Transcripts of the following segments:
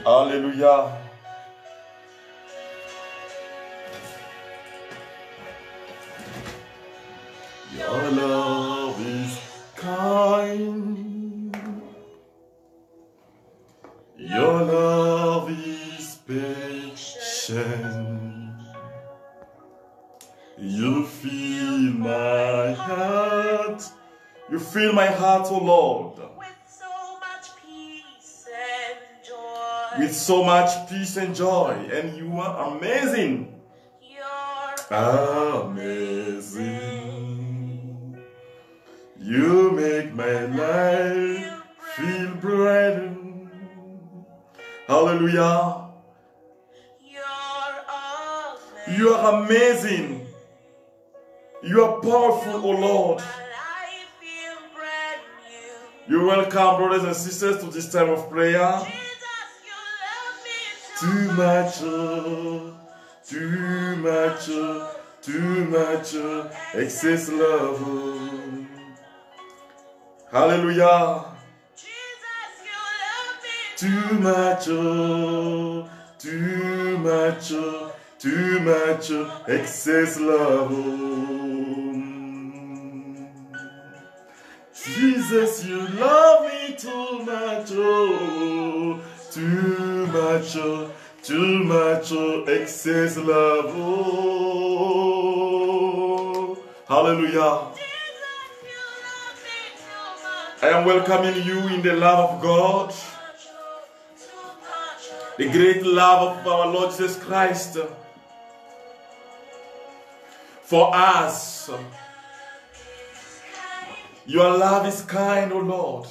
Hallelujah. Your love is kind. Your love is patient. You fill my heart. You fill my heart, oh Lord. With so much peace and joy. And you are amazing. Amazing. You make my life feel brighter. Hallelujah. You are amazing. You are powerful, O Lord. You welcome, brothers and sisters, to this time of prayer. Too much, too much, too much, excess love. Hallelujah. Too much, too much, too much, excess love. Jesus, you love me too much, oh, too much, too much, excess love. Oh. Hallelujah. I am welcoming you in the love of God, the great love of our Lord Jesus Christ for us. Your love is kind, O Lord.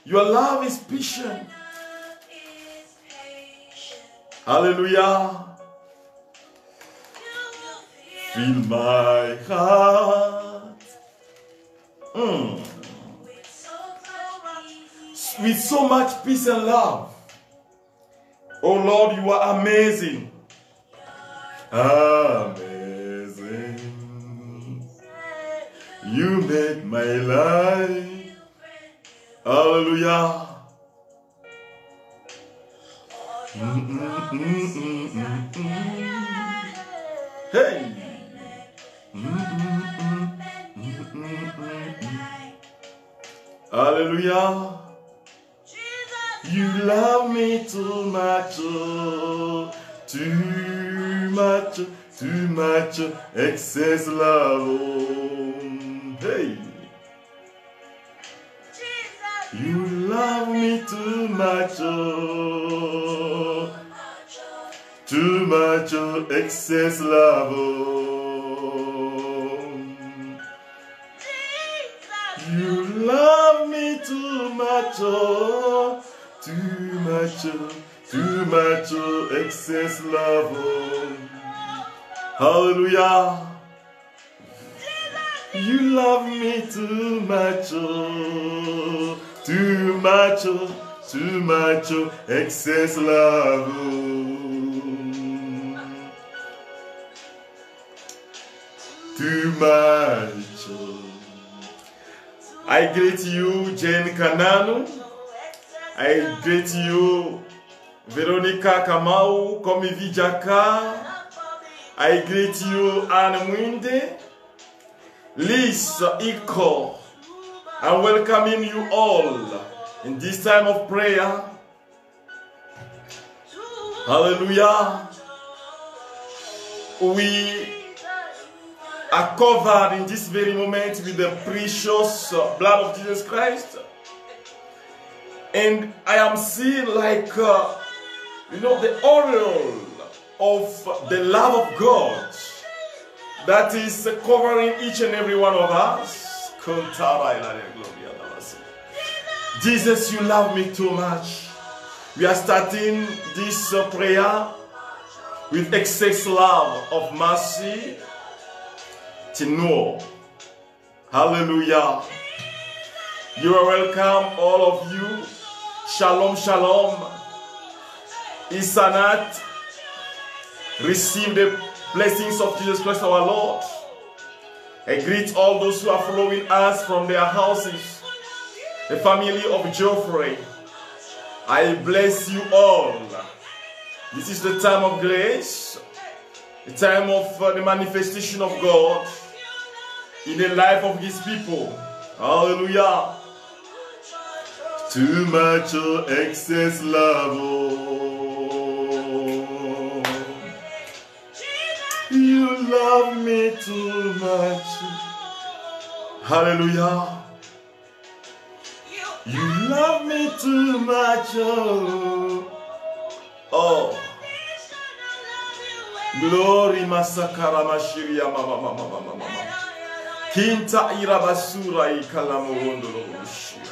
Your love is patient. Hallelujah. Fill my heart with so much peace and love. Oh Lord, you are amazing. Amazing. You make my life. Hallelujah. Hey. Hallelujah. You love me too much, too much, too much, excess love. Hey. You love me too much, too much, excess love. You love me too much, too much, too much, excess love. Hallelujah. You love me too much, too much, too much, excess love. Too much. I greet you, Jane Kananu. I greet you, Veronica Kamau, Komivi Jaka. I greet you, Anne Mwinde, Liz Iko. I'm welcoming you all in this time of prayer. Hallelujah. We are covered in this very moment with the precious blood of Jesus Christ. And I am seeing like, the oil of the love of God that is covering each and every one of us. Jesus, you love me too much. We are starting this prayer with excess love of mercy to know. Hallelujah. You are welcome, all of you. Shalom, shalom. Isanat, receive the blessings of Jesus Christ our Lord. I greet all those who are following us from their houses. The family of Geoffrey. I bless you all. This is the time of grace, the time of the manifestation of God in the life of His people. Hallelujah. Too much excess love. Oh. You love me too much. Hallelujah. You love me too much. Oh. Oh. Glory masakara mashiria mama mama mama mama. Kinta irabasura ikalamurondo roshia.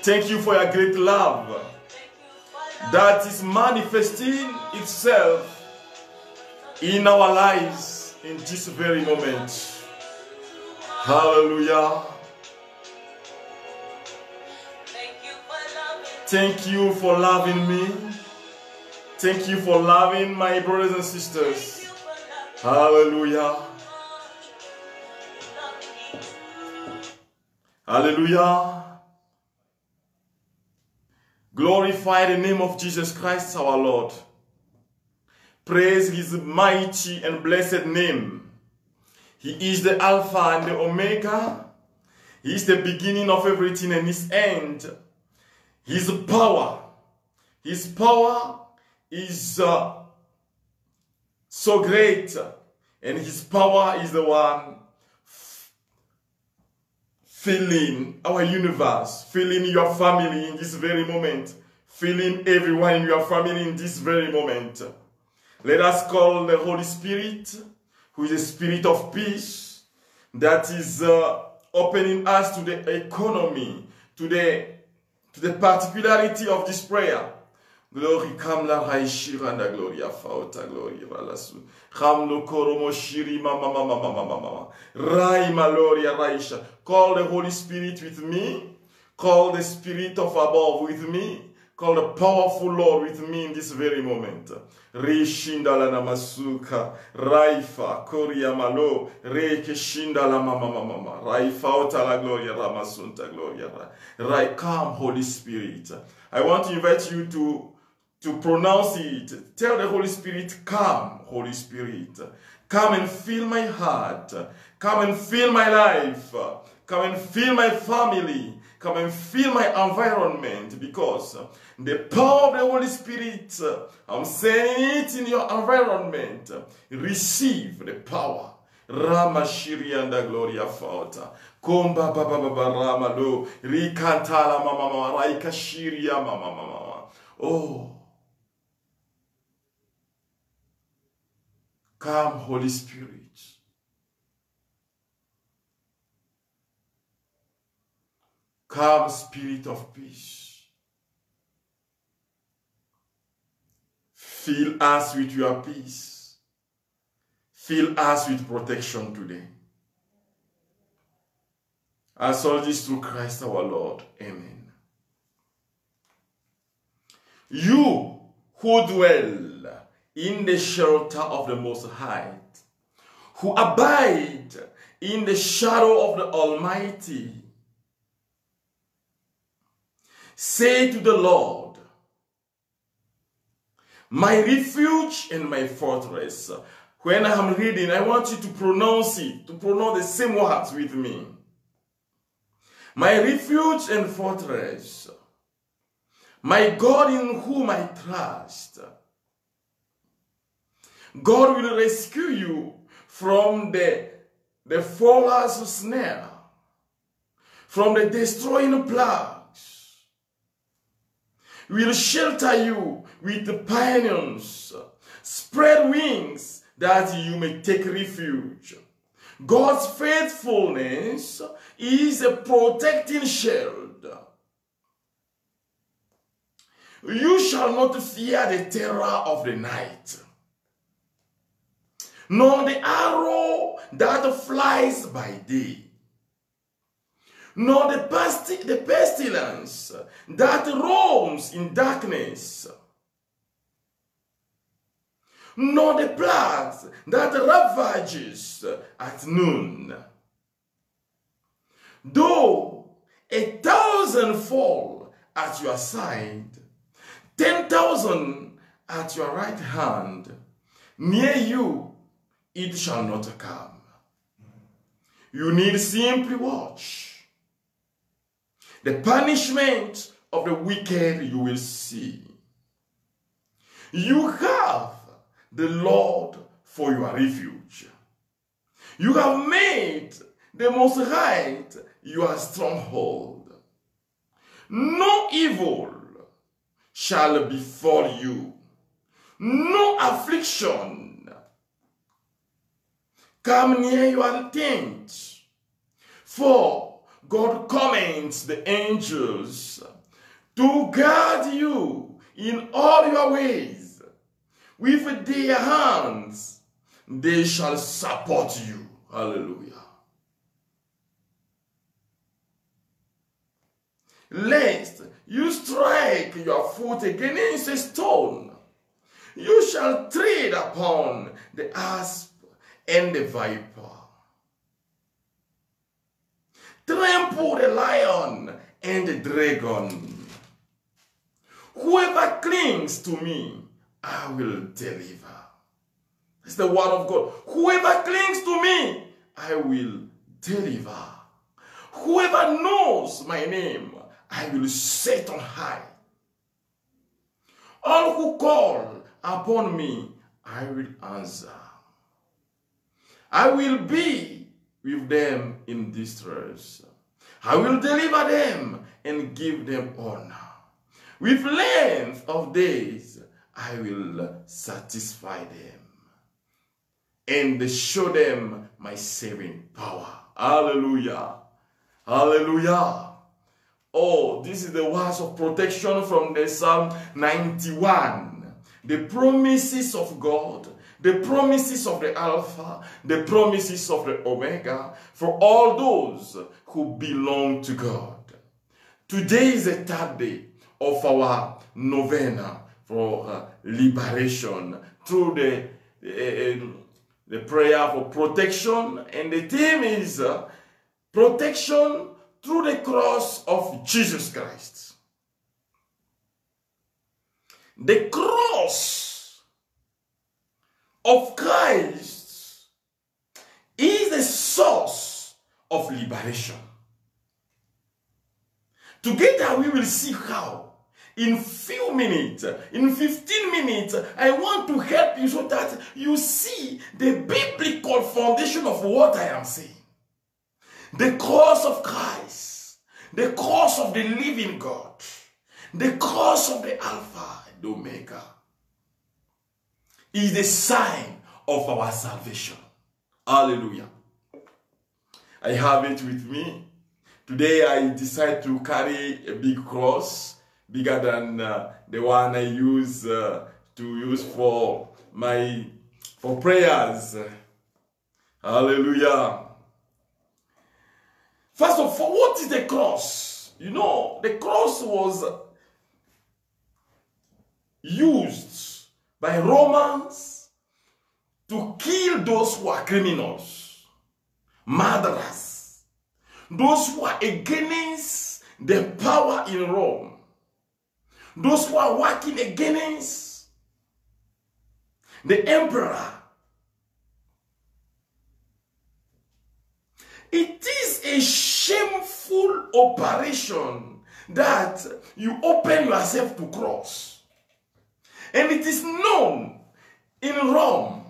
Thank you for your great love that is manifesting itself in our lives in this very moment. Hallelujah. Thank you for loving me. Thank you for loving my brothers and sisters. Hallelujah. Hallelujah. Glorify the name of Jesus Christ our Lord. Praise His mighty and blessed name. He is the Alpha and the Omega. He is the beginning of everything and His end. His power is so great, and His power is the one filling our universe, filling your family in this very moment, filling everyone in your family in this very moment. Let us call the Holy Spirit, who is a spirit of peace, that is opening us to the economy, to the particularity of this prayer. Glory come la raishiranda gloria fauta gloria valasu. Come lo koromo shiri mama mama mama mama. Rai maloria raisha. Call the Holy Spirit with me. Call the Spirit of above with me. Call the powerful Lord with me in this very moment. Rishinda la namasuka. Raifa koria malo. Rekeshinda la mama mama mama. Raifauta la gloria ramasunta gloria. Rai come Holy Spirit. I want to invite you to pronounce it. Tell the Holy Spirit, come, Holy Spirit. Come and fill my heart. Come and fill my life. Come and fill my family. Come and fill my environment, because the power of the Holy Spirit, I'm saying it in your environment. Receive the power. Rama Shirianda Gloria Fauta. Komba Baba Baba Rama Lo. Rikantala Mama Mama Raika Shiria Mama Mama. Oh. Come, Holy Spirit. Come, Spirit of peace. Fill us with your peace. Fill us with protection today. I saw this through Christ our Lord. Amen. You who dwell in the shelter of the Most High, who abide in the shadow of the Almighty, say to the Lord, my refuge and my fortress. When I'm reading, I want you to pronounce it, to pronounce the same words with me. My refuge and fortress, my God in whom I trust. God will rescue you from the faller's snare, from the destroying plagues. Will shelter you with the pinions, spread wings that you may take refuge. God's faithfulness is a protecting shield. You shall not fear the terror of the night, nor the arrow that flies by day, nor the pestilence that roams in darkness, nor the plague that ravages at noon. Though 1,000 fall at your side, 10,000 at your right hand, near you it shall not come. You need simply watch. The punishment of the wicked you will see. You have the Lord for your refuge. You have made the Most High your stronghold. No evil shall befall you, no affliction come near your tent. For God commands the angels to guard you in all your ways. With their hands they shall support you. Hallelujah. Lest you strike your foot against a stone, you shall tread upon the asp and the viper. Trample the lion and the dragon. Whoever clings to me, I will deliver. It's the word of God. Whoever clings to me, I will deliver. Whoever knows my name, I will set on high. All who call upon me, I will answer. I will be with them in distress. I will deliver them and give them honor. With length of days, I will satisfy them and show them my saving power. Hallelujah. Hallelujah. Oh, this is the words of protection from the Psalm 91. The promises of God, the promises of the Alpha, the promises of the Omega, for all those who belong to God. Today is the third day of our novena for liberation through the prayer for protection, and the theme is protection through the cross of Jesus Christ. The cross of Christ is the source of liberation. Together we will see how. In few minutes, in 15 minutes, I want to help you so that you see the biblical foundation of what I am saying. The cross of Christ, the cross of the living God, the cross of the Alpha and Omega is the sign of our salvation. Hallelujah. I have it with me. Today I decide to carry a big cross, bigger than the one I use for prayers. Hallelujah. First of all, what is the cross? You know, the cross was used by Romans to kill those who are criminals, murderers, those who are against the power in Rome, those who are working against the emperor. It is a shameful operation that you open yourself to cross. And it is known in Rome,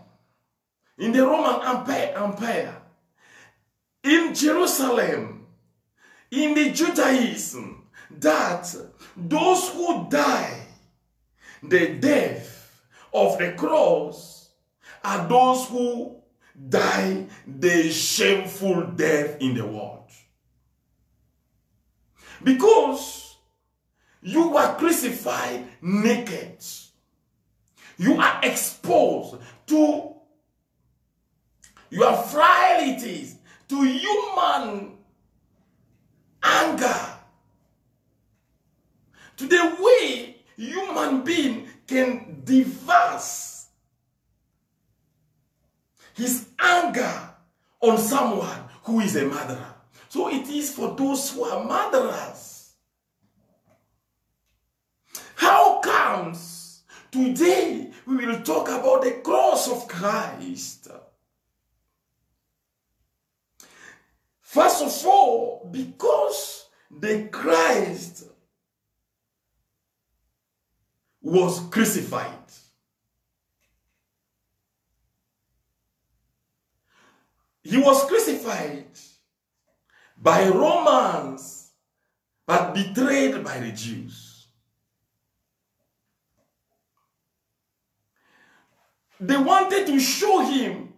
in the Roman Empire, in Jerusalem, in the Judaism, that those who die the death of the cross are those who die the shameful death in the world. Because you were crucified naked. You are exposed to your frailties, to human anger, to the way human being can deverse his anger on someone who is a murderer. So it is for those who are murderers. today we will talk about the cross of Christ. First of all, because the Christ was crucified. He was crucified by Romans, but betrayed by the Jews. They wanted to show him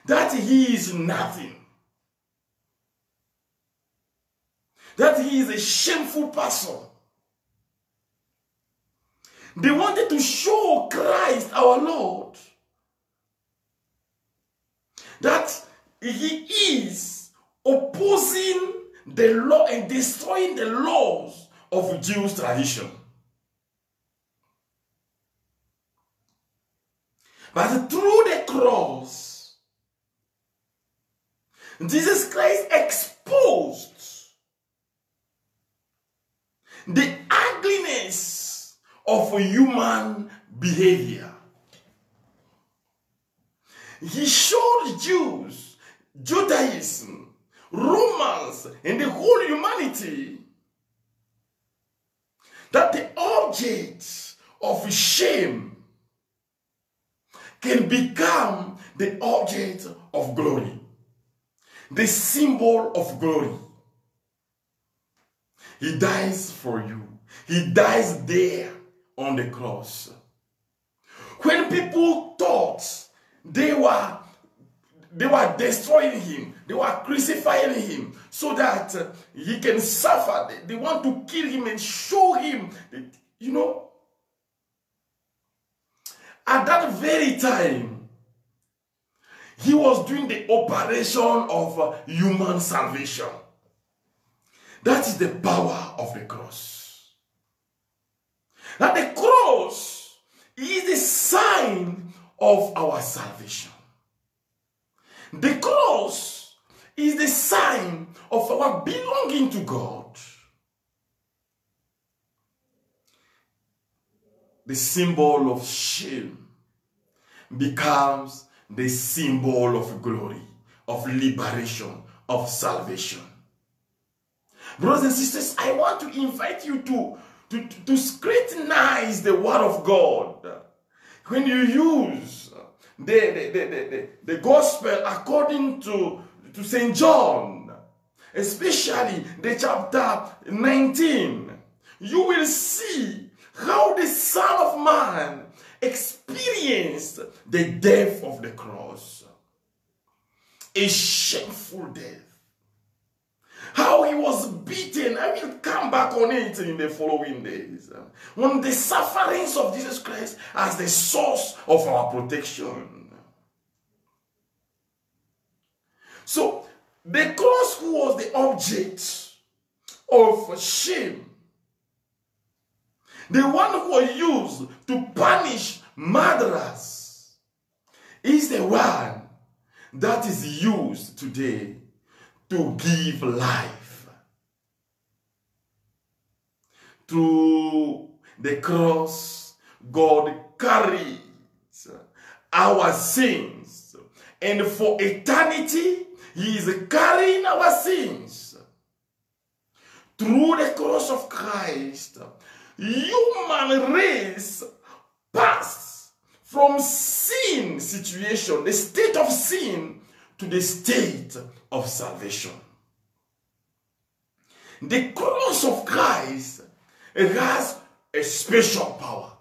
that he is nothing, that he is a shameful person. They wanted to show Christ our Lord that he is opposing the law and destroying the laws of Jewish tradition. But through the cross, Jesus Christ exposed the ugliness of human behavior. He showed Jews, Judaism, Romans, and the whole humanity that the object of shame can become the object of glory, the symbol of glory. He dies for you. He dies there on the cross. When people thought they were destroying him, they were crucifying him so that he can suffer, they want to kill him and show him that, at that very time, he was doing the operation of human salvation. That is the power of the cross. Now the cross is the sign of our salvation. The cross is the sign of our belonging to God. The symbol of shame becomes the symbol of glory, of liberation, of salvation. Brothers and sisters, I want to invite you to scrutinize the word of God. When you use the gospel according to St. John, especially the chapter 19, you will see how the Son of Man experienced the death of the cross. A shameful death. How he was beaten. I will come back on it in the following days. On the sufferings of Jesus Christ as the source of our protection. So, the cross was the object of shame. The one who was used to punish murderers is the one that is used today to give life. Through the cross, God carries our sins, and for eternity, He is carrying our sins. Through the cross of Christ, human race passed from sin situation, the state of sin, to the state of salvation. The cross of Christ, it has a special power,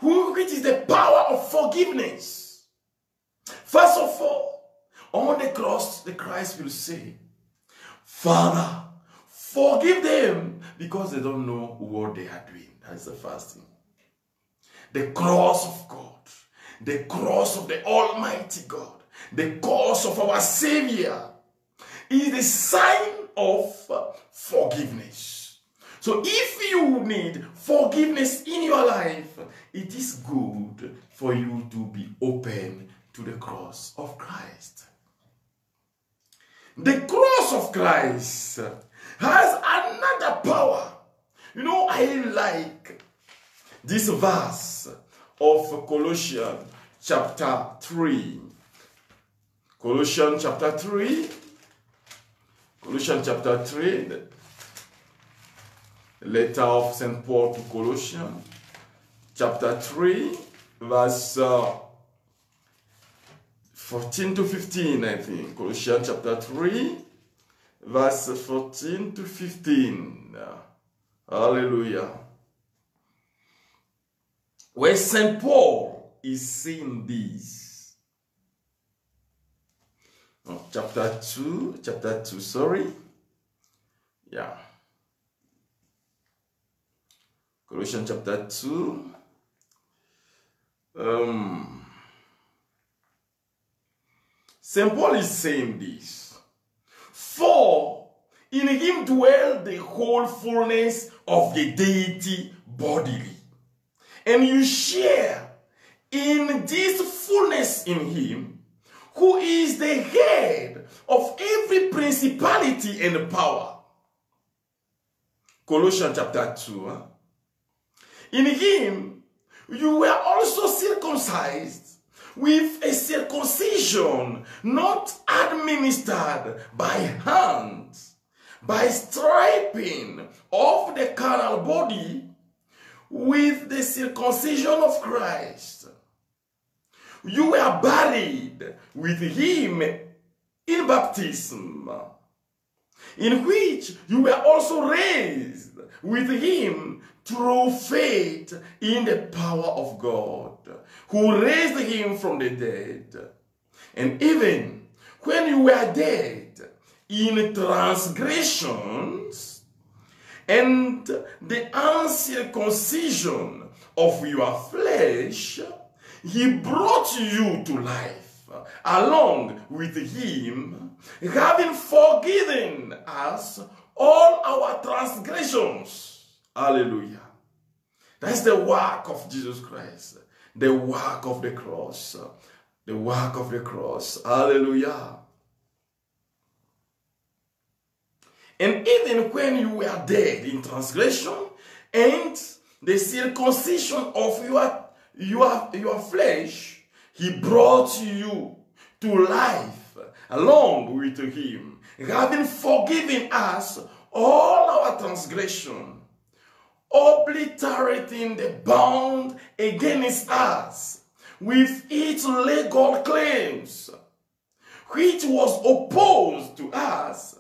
which is the power of forgiveness. First of all, on the cross, the Christ will say, Father, forgive them because they don't know what they are doing. That's the first thing. The cross of God, the cross of the Almighty God, the cross of our Savior is the sign of forgiveness. So if you need forgiveness in your life, it is good for you to be open to the cross of Christ. The cross of Christ has another power. I like this verse of Colossians chapter 3. Colossians chapter 3. Colossians chapter 3. The letter of St. Paul to Colossians chapter 3, verse 14 to 15, I think. Colossians chapter 3, verse 14 to 15. Hallelujah. Where St. Paul is saying this. Oh, chapter 2, sorry. Yeah. Colossians chapter 2. St. Paul is saying this. For in him dwell the whole fullness of the deity bodily. And you share in this fullness in him, who is the head of every principality and power. Colossians chapter 2. In him, you were also circumcised with a circumcision not administered by hands, by striping of the carnal body with the circumcision of Christ. You were buried with him in baptism, in which you were also raised with him through faith in the power of God, who raised him from the dead. And even when you were dead in transgressions and the uncircumcision of your flesh, he brought you to life along with him, having forgiven us all our transgressions. Hallelujah. That's the work of Jesus Christ. The work of the cross. The work of the cross. Hallelujah. And even when you were dead in transgression and the circumcision of your flesh, he brought you to life along with him, having forgiven us all our transgression, obliterating the bond against us with its legal claims, which was opposed to us.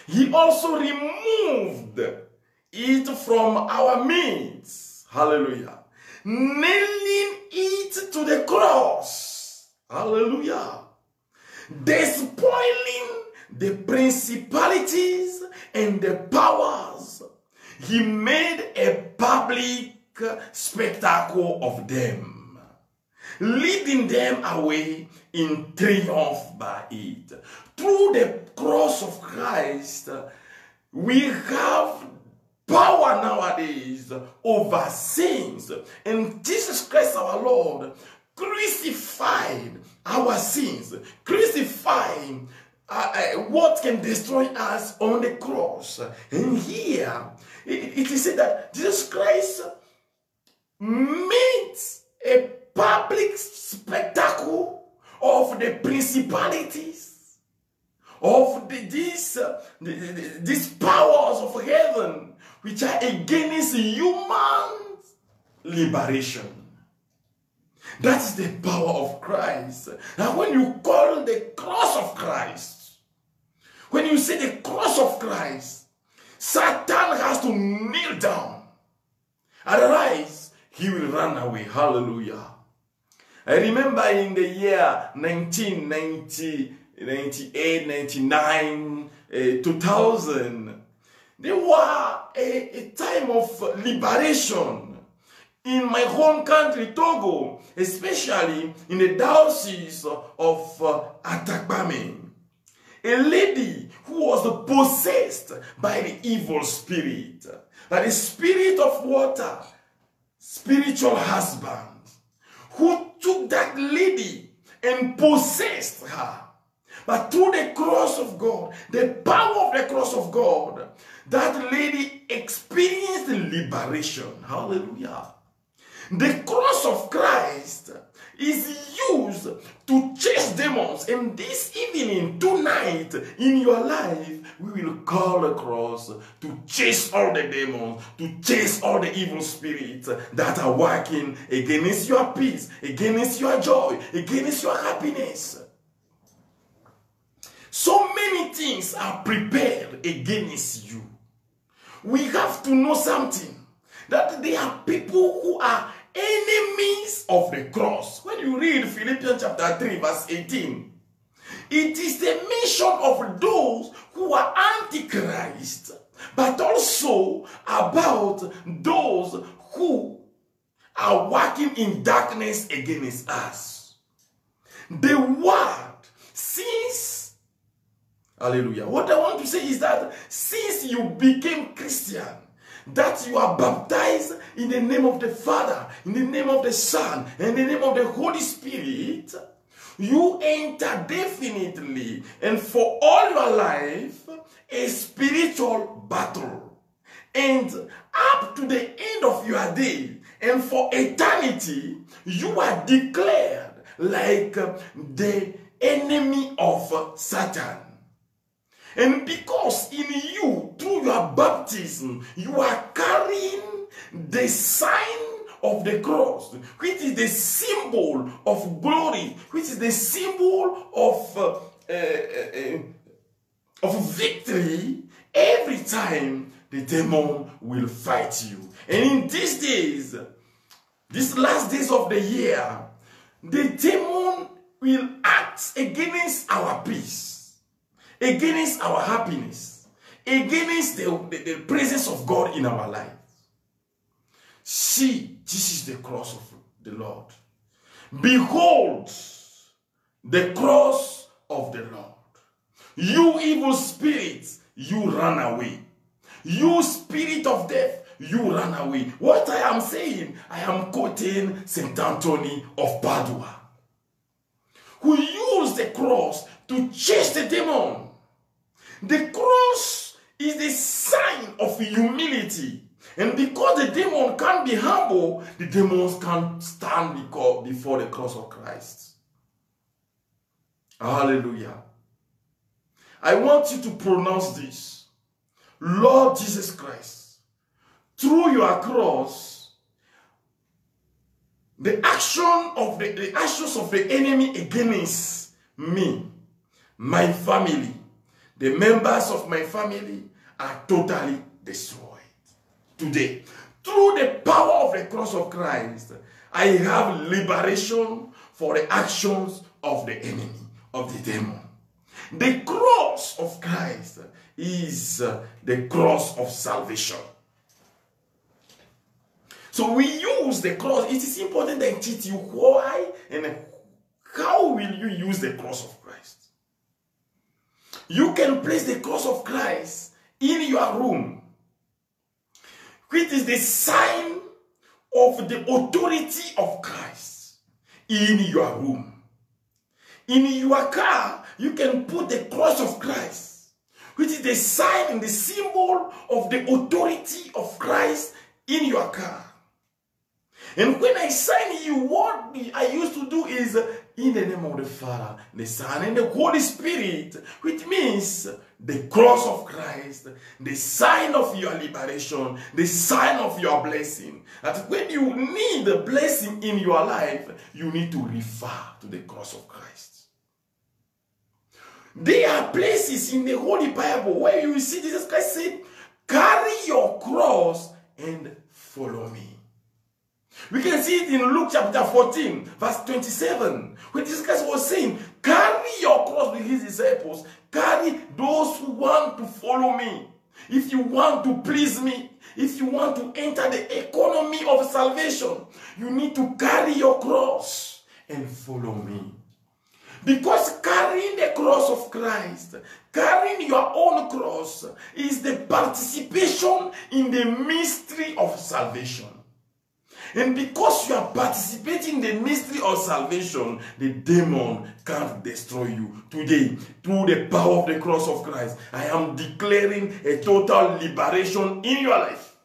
He also removed it from our midst. Hallelujah. Nailing it to the cross. Hallelujah. Despoiling the principalities and the powers. He made a public spectacle of them, leading them away in triumph by it. Through the cross of Christ, we have power nowadays over sins. And Jesus Christ our Lord crucified our sins, crucified what can destroy us on the cross. And here, it is said that Jesus Christ made a public spectacle of the principalities, of these powers of heaven, which are against human liberation. That is the power of Christ. Now when you call the cross of Christ, when you say the cross of Christ, Satan has to kneel down. Otherwise, he will run away. Hallelujah. I remember in the year 1990, 98, 99, 2000, there was a time of liberation in my home country, Togo, especially in the diocese of Atakpame. A lady who was possessed by the evil spirit, by the spirit of water, spiritual husband, who took that lady and possessed her. But through the cross of God, the power of the cross of God, that lady experienced liberation. Hallelujah. The cross of Christ is used to chase demons. And this evening, tonight, in your life, we will call the cross to chase all the demons, to chase all the evil spirits that are working against your peace, against your joy, against your happiness. So many things are prepared against you. We have to know something, that there are people who are enemies of the cross. When you read Philippians chapter 3 verse 18, it is the mention of those who are antichrist, but also about those who are working in darkness against us. The word, since, hallelujah, what I want to say is that since you became Christian, that you are baptized in the name of the Father, in the name of the Son, and in the name of the Holy Spirit, you enter definitely and for all your life a spiritual battle. And up to the end of your day and for eternity, you are declared like the enemy of Satan. And because in you, through your baptism, you are carrying the sign of the cross, which is the symbol of glory, which is the symbol of victory, every time the demon will fight you. And in these days, these last days of the year, the demon will act against our peace, against our happiness, against the presence of God in our life. See, this is the cross of the Lord. Behold, the cross of the Lord. You evil spirits, you run away. You spirit of death, you run away. What I am saying, I am quoting St. Anthony of Padua, who used the cross to chase the demon. The cross is the sign of humility. And because the demon can't be humble, the demons can't stand before the cross of Christ. Hallelujah. I want you to pronounce this. Lord Jesus Christ, through your cross, the actions of the enemy against me, my family, the members of my family are totally destroyed. Today, through the power of the cross of Christ, I have liberation for the actions of the enemy, of the demon. The cross of Christ is the cross of salvation. So we use the cross. It is important that I teach you why and how will you use the cross of Christ. You can place the cross of Christ in your room, which is the sign of the authority of Christ in your room. In your car, you can put the cross of Christ, which is the sign and the symbol of the authority of Christ in your car. And when I sign you, what I used to do is in the name of the Father, the Son, and the Holy Spirit, which means the cross of Christ, the sign of your liberation, the sign of your blessing. That when you need a blessing in your life, you need to refer to the cross of Christ. There are places in the Holy Bible where you see Jesus Christ said, carry your cross and follow me. We can see it in Luke chapter 14, verse 27, when Jesus Christ was saying, carry your cross with his disciples. Carry those who want to follow me. If you want to please me, if you want to enter the economy of salvation, you need to carry your cross and follow me. Because carrying the cross of Christ, carrying your own cross, is the participation in the mystery of salvation. And because you are participating in the mystery of salvation, the demon can't destroy you. Today, through the power of the cross of Christ, I am declaring a total liberation in your life.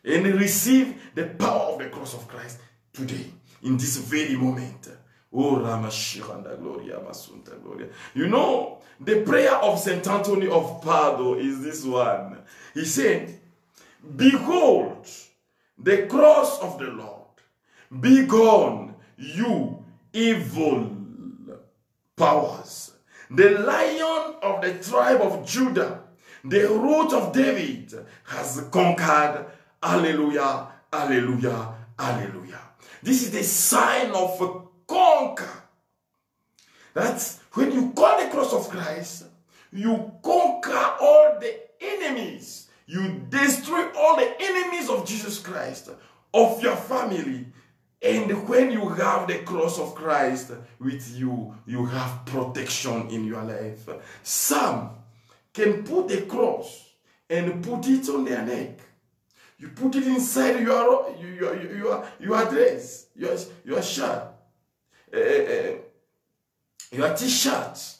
and receive the power of the cross of Christ today, in this very moment. Oh, Ramashiranda Gloria, Masunta Gloria. You know, the prayer of St. Anthony of Padua is this one. He said, behold, the cross of the Lord, be gone, you evil powers. The Lion of the tribe of Judah, the Root of David, has conquered. Alleluia, alleluia, alleluia. This is the sign of a conquer. That's when you call the cross of Christ, you conquer all the enemies. You destroy all the enemies of Jesus Christ, of your family. And when you have the cross of Christ with you, you have protection in your life. Some can put the cross and put it on their neck. You put it inside your dress, your shirt, your t-shirt,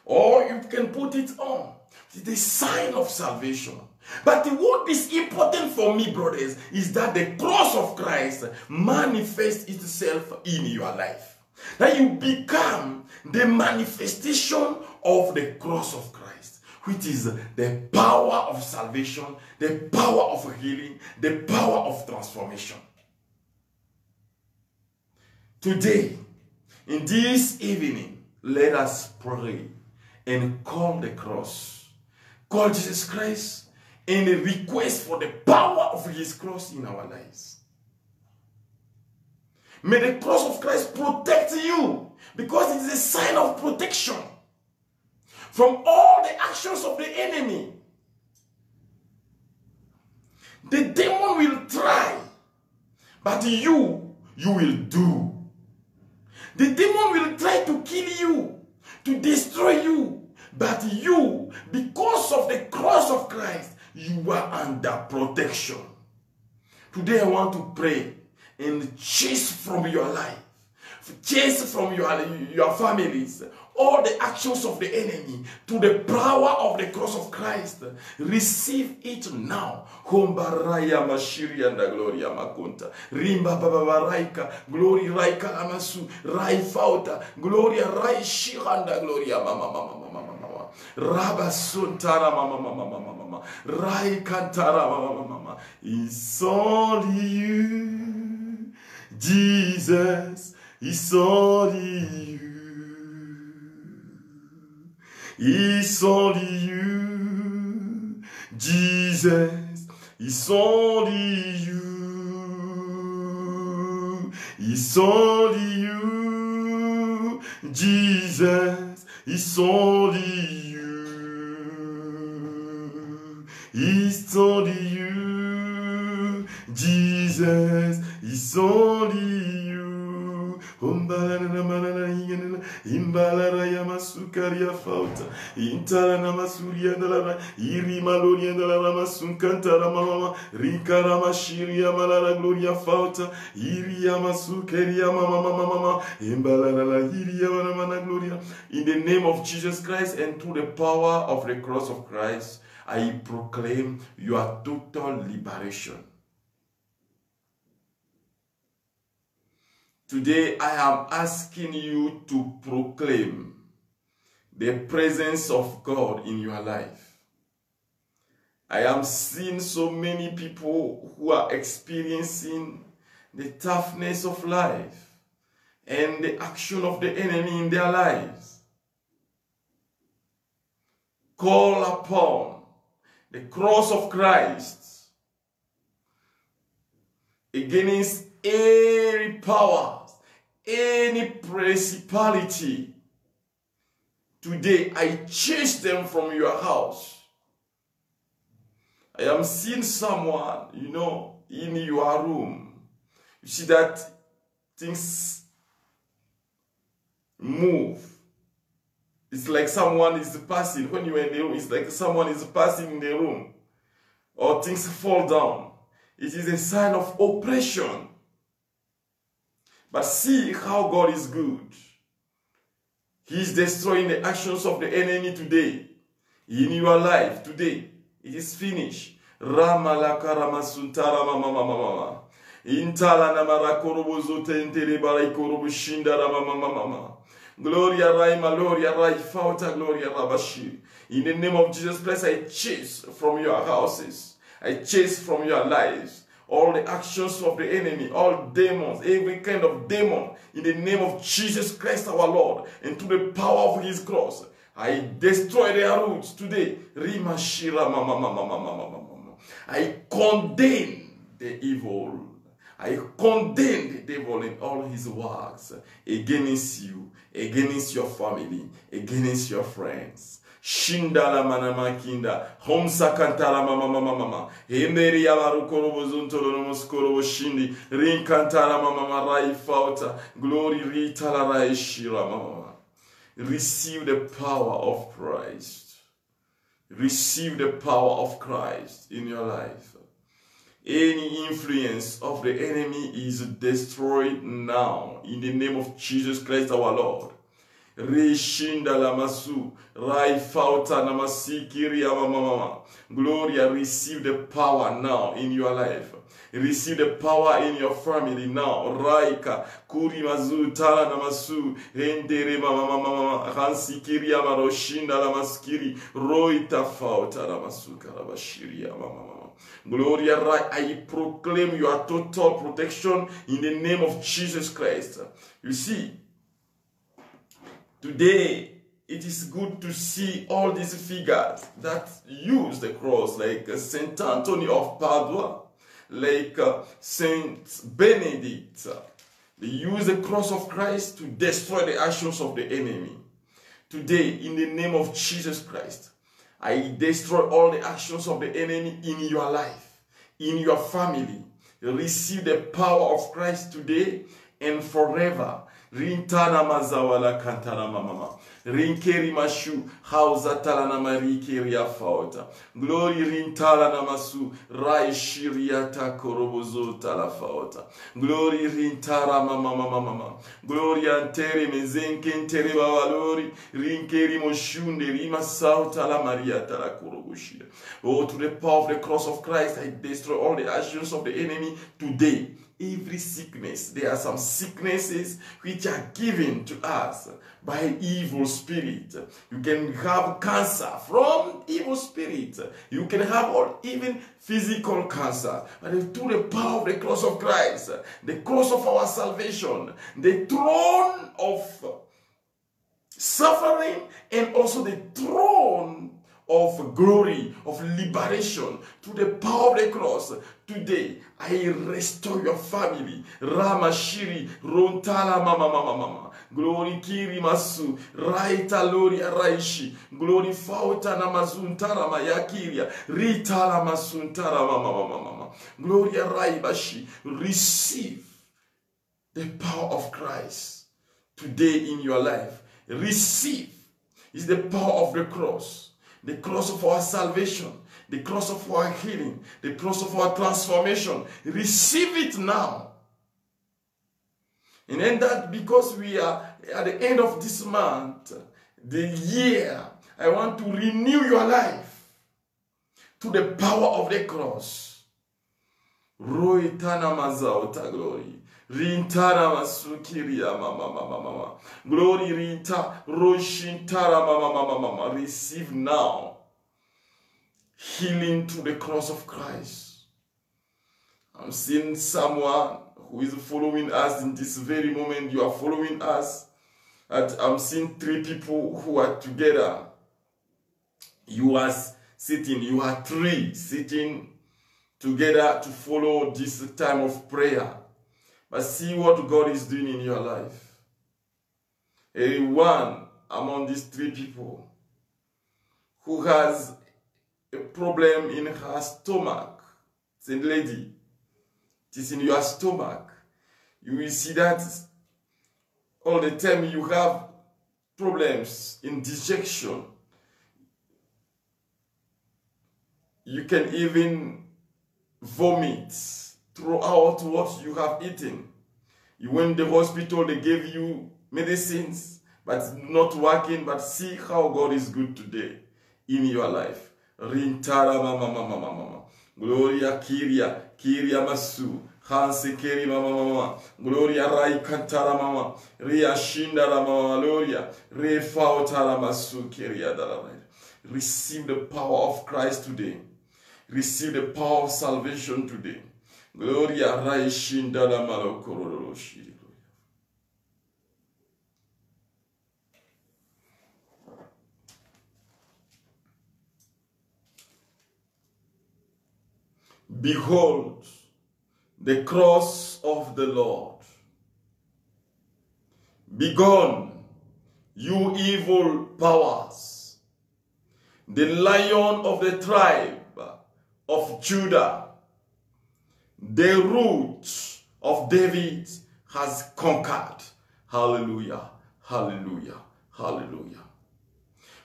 or you can put it on. It's the sign of salvation. But what is important for me, brothers, is that the cross of Christ manifests itself in your life. That you become the manifestation of the cross of Christ, which is the power of salvation, the power of healing, the power of transformation. Today, in this evening, let us pray and call the cross. Call Jesus Christ and request for the power of his cross in our lives. May the cross of Christ protect you, because it is a sign of protection from all the actions of the enemy. The demon will try, but you will do. The demon will try to kill you, to destroy you, but you, because of the cross of Christ, you are under protection. Today I want to pray and chase from your life, chase from your families, all the actions of the enemy to the power of the cross of Christ. Receive it now. Hombaraya Mashiri and Gloria Makunta. Rimba Baba Raika, Glory Raika Amasu, Rai Fauta, Gloria Rai Shiranda Gloria Mama Mama Mama. Rabba Suntara Mama Mama Mama. Rai Kantara Mama Mama. It's only you, Jesus. It's only you. It's only you, Jesus. It's only you. It's only you, Jesus. It's only you. It's only you, Jesus. It's only you. Imbalara Yamasukaria Fauta, Intara Masuria de la Irimaloria de la Ramasunkantara Mama, Rikarama Shiria Malara Gloria Fauta, Iriamasukeria Mama, Imbalara Iria Mana Gloria. In the name of Jesus Christ and through the power of the cross of Christ, I proclaim your total liberation. Today, I am asking you to proclaim the presence of God in your life. I am seeing so many people who are experiencing the toughness of life and the action of the enemy in their lives. Call upon the cross of Christ against any power, any principality. Today, I chase them from your house. I am seeing someone, in your room. You see that things move. It's like someone is passing. When you are in the room, it's like someone is passing in the room. Or things fall down. It is a sign of oppression. But see how God is good. He is destroying the actions of the enemy today. In your life today, it is finished. Rama la karamasuntara mama mama mama. Intala namara korobo zote intele barai korobo shindara mama mama mama. Gloria Raima, Gloria Rai, Fauta, Gloria Rabashi. In the name of Jesus Christ, I chase from your houses. I chase from your lives all the actions of the enemy, all demons, every kind of demon. In the name of Jesus Christ our Lord, and to the power of his cross, I destroy their roots today. Rima Shira mama mama mama mama mama. I condemn the evil. I condemn the devil in all his works against you, against your family, against your friends. Shindala manama kinda, homsa kantala mama mama mama, hemberi yabaru korobo zuntolo nomos korobo shindi, rin kantala mama mama rai fauta, glory ritala rai shira mama. Receive the power of Christ. Receive the power of Christ in your life. Any influence of the enemy is destroyed now in the name of Jesus Christ our Lord. Reshinda lamasu, rai fauta namasi kiri mama. Gloria, receive the power now in your life. Receive the power in your family now. Raika, kuri mazu, tala namasu, rendere mama mama, hansi kiri amaroshinda lamaskiri, roita fauta namasu karabashiri mama. Gloria, I proclaim your total protection in the name of Jesus Christ. You see, today it is good to see all these figures that use the cross, like Saint Anthony of Padua, like Saint Benedict. They use the cross of Christ to destroy the actions of the enemy. Today, in the name of Jesus Christ, I destroy all the actions of the enemy in your life, in your family. Receive the power of Christ today and forever. Rintana mazawala kantana mama. Rinkeri mashu hauza talana marikeria fauta. Glory rintala namasu rai shiriata korobozo tala fauta. Glory rintara mama mama mama. Glory antere mezenke entere bavalori. Rinkeri moshunde rima sauta la maria tala koroboshia. Oh, to the power of the cross of Christ, I destroy all the actions of the enemy today. Every sickness, there are some sicknesses which are given to us by evil spirit. You can have cancer from evil spirit. You can have even physical cancer. But through the power of the cross of Christ, the cross of our salvation, the throne of suffering, and also the throne of glory, of liberation, to the power of the cross. Today, I restore your family. Ramashiri, Rontala mama mama mama. Glory kiri masu, Raita loria raishi. Glory fauta namazuntara mayakiria. Ritala masuntara mama mama mama. Gloria raibashi. Receive the power of Christ today in your life. Receive is the power of the cross. The cross of our salvation, the cross of our healing, the cross of our transformation. Receive it now. And then that, because we are at the end of this month, the year, I want to renew your life to the power of the cross. Roitana mazauta glory. Rintara masukiria mama mama mama. Glory rinta roshintara mama mama mama. Receive now healing to the cross of Christ. I'm seeing someone who is following us in this very moment. You are following us. And I'm seeing 3 people who are together. You are sitting. You are 3 sitting together to follow this time of prayer. But see what God is doing in your life. One among these 3 people who has a problem in her stomach. It's a lady. It is in your stomach. You will see that all the time you have problems in digestion. You can even vomit throughout what you have eaten. You went to the hospital, they gave you medicines, but it's not working. But see how God is good today in your life. Rintara mama mama mama. Gloria Kiria, Kiria Masu. Hanse Keri Mama, Gloria Rai Kantara Mama, Ria Shindara Mama, Gloria, Re Fautara Masu Kiria Dalamai. Receive the power of Christ today. Receive the power of salvation today. Gloria Rai Shindara Malo Kororo Shiri. Behold the cross of the Lord. Begone, you evil powers. The Lion of the tribe of Judah, the root of David, has conquered. Hallelujah, hallelujah, hallelujah.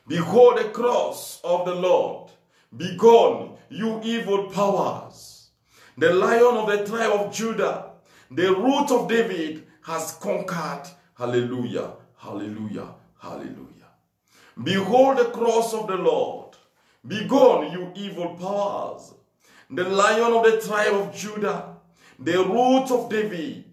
Behold the cross of the Lord. Begone, you evil powers. The Lion of the tribe of Judah, the root of David, has conquered. Hallelujah, hallelujah, hallelujah. Behold the cross of the Lord. Begone, you evil powers. The Lion of the tribe of Judah, the root of David,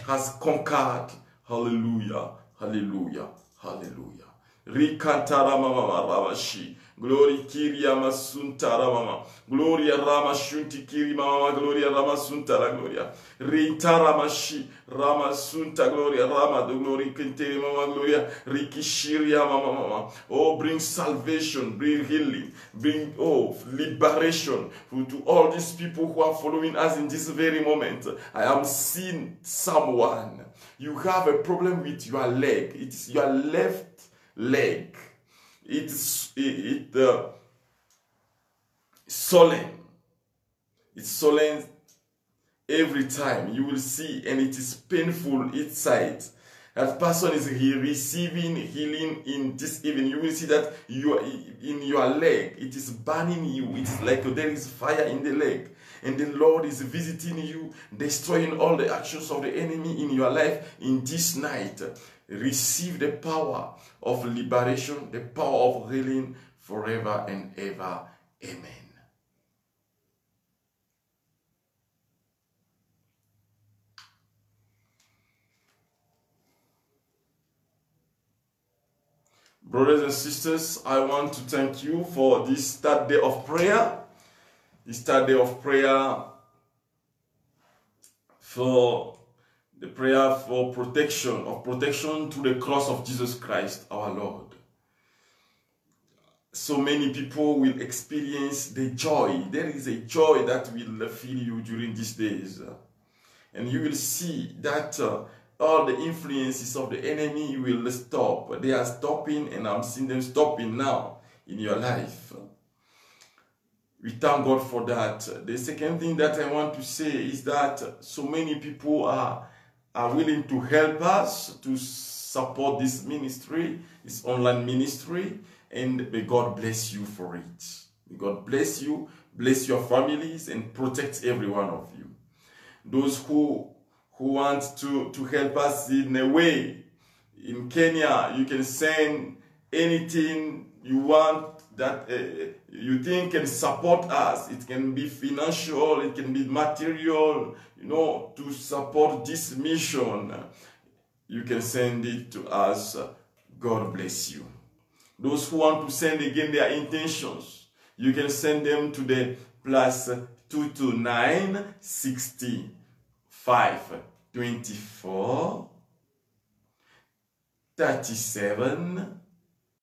has conquered. Hallelujah, hallelujah, hallelujah. Rikantara mama rabashi. Glory Kiria Masuntara Mama. Gloria Rama Shunti Kiri Mama. Gloria Rama Suntara Gloria. Rintara Mashi Rama Sunta Gloria Rama. The glory Kinteri Mama Gloria. Rikishiria Mama Mama. Oh, bring salvation, bring healing, bring liberation to all these people who are following us in this very moment. I am seeing someone. You have a problem with your leg. It is your left leg. It's swollen. It's swollen every time. You will see, and it is painful each side. That person is receiving healing in this evening. You will see that in your leg, it is burning you. It's like there is fire in the leg. And the Lord is visiting you, destroying all the actions of the enemy in your life in this night. Receive the power of liberation, the power of healing forever and ever. Amen. Brothers and sisters, I want to thank you for this third day of prayer. This third day of prayer for the prayer for protection to the cross of Jesus Christ, our Lord. So many people will experience the joy. There is a joy that will fill you during these days. And you will see that all the influences of the enemy will stop. They are stopping, and I'm seeing them stopping now in your life. We thank God for that. The second thing that I want to say is that so many people are willing to help us to support this ministry, this online ministry, and may God bless you for it. May God bless you, bless your families, and protect every one of you. Those who want to help us in a way, in Kenya, you can send anything you want that you think can support us. It can be financial, it can be material, to support this mission. You can send it to us. God bless you. Those who want to send again their intentions, you can send them to the +229 65 24 37